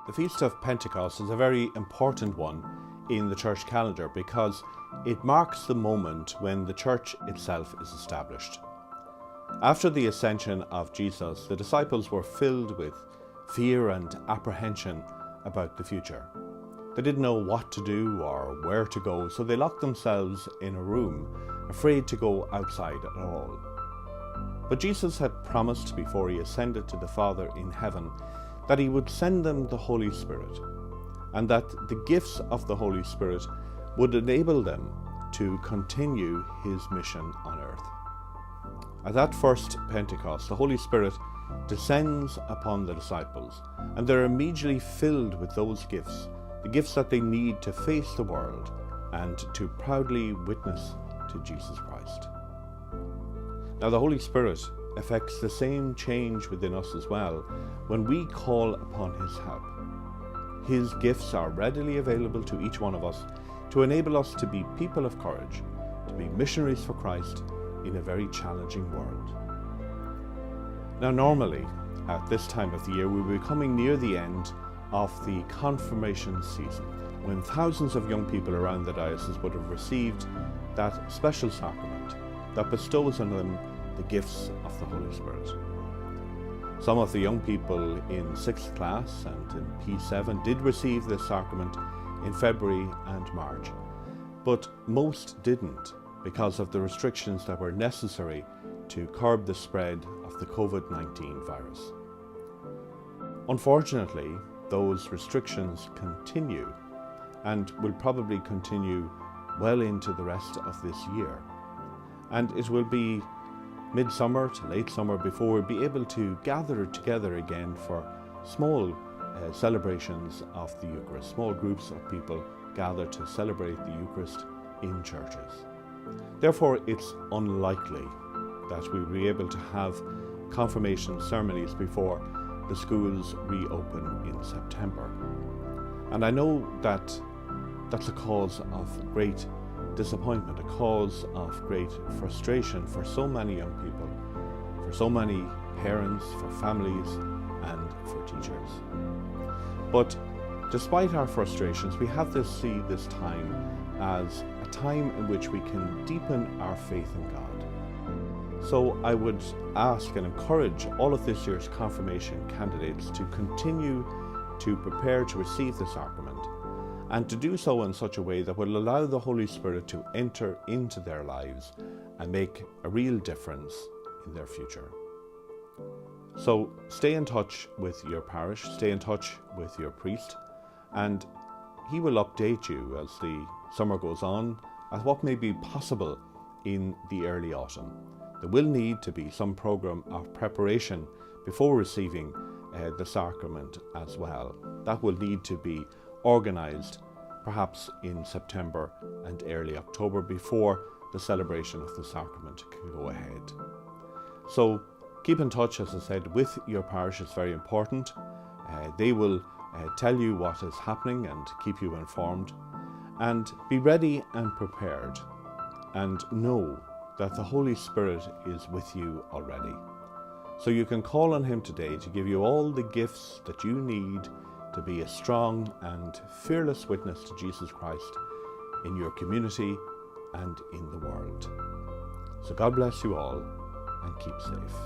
The Feast of Pentecost is a very important one in the church calendar because it marks the moment when the church itself is established. After the ascension of Jesus, the disciples were filled with fear and apprehension about the future. They didn't know what to do or where to go, so they locked themselves in a room, afraid to go outside at all. But Jesus had promised before he ascended to the Father in heaven that he would send them the Holy Spirit, and that the gifts of the Holy Spirit would enable them to continue his mission on earth. At that first Pentecost, the Holy Spirit descends upon the disciples, and they're immediately filled with those gifts, the gifts that they need to face the world and to proudly witness to Jesus Christ. Now, the Holy Spirit affects the same change within us as well when we call upon his help. His gifts are readily available to each one of us to enable us to be people of courage, to be missionaries for Christ in a very challenging world. Now, normally at this time of the year we will be coming near the end of the confirmation season, when thousands of young people around the diocese would have received that special sacrament that bestows on them the gifts of the Holy Spirit. Some of the young people in 6th class and in P7 did receive this sacrament in February and March, but most didn't because of the restrictions that were necessary to curb the spread of the COVID-19 virus. Unfortunately, those restrictions continue and will probably continue well into the rest of this year. And it will be midsummer to late summer before we'll be able to gather together again for small celebrations of the Eucharist. Small groups of people gather to celebrate the Eucharist in churches. Therefore, it's unlikely that we'll be able to have confirmation ceremonies before the schools reopen in September. And I know that that's a cause of great disappointment, a cause of great frustration for so many young people, for so many parents, for families, and for teachers. But despite our frustrations, we have to see this time as a time in which we can deepen our faith in God. So I would ask and encourage all of this year's confirmation candidates to continue to prepare to receive the sacrament, and to do so in such a way that will allow the Holy Spirit to enter into their lives and make a real difference in their future. So stay in touch with your parish, stay in touch with your priest, and he will update you as the summer goes on as what may be possible in the early autumn. There will need to be some program of preparation before receiving the sacrament as well. That will need to be organised perhaps in September and early October before the celebration of the sacrament can go ahead. So keep in touch, as I said, with your parish. It's very important. They will tell you what is happening and keep you informed. And be ready and prepared, and know that the Holy Spirit is with you already. So you can call on him today to give you all the gifts that you need to be a strong and fearless witness to Jesus Christ in your community and in the world. So God bless you all, and keep safe.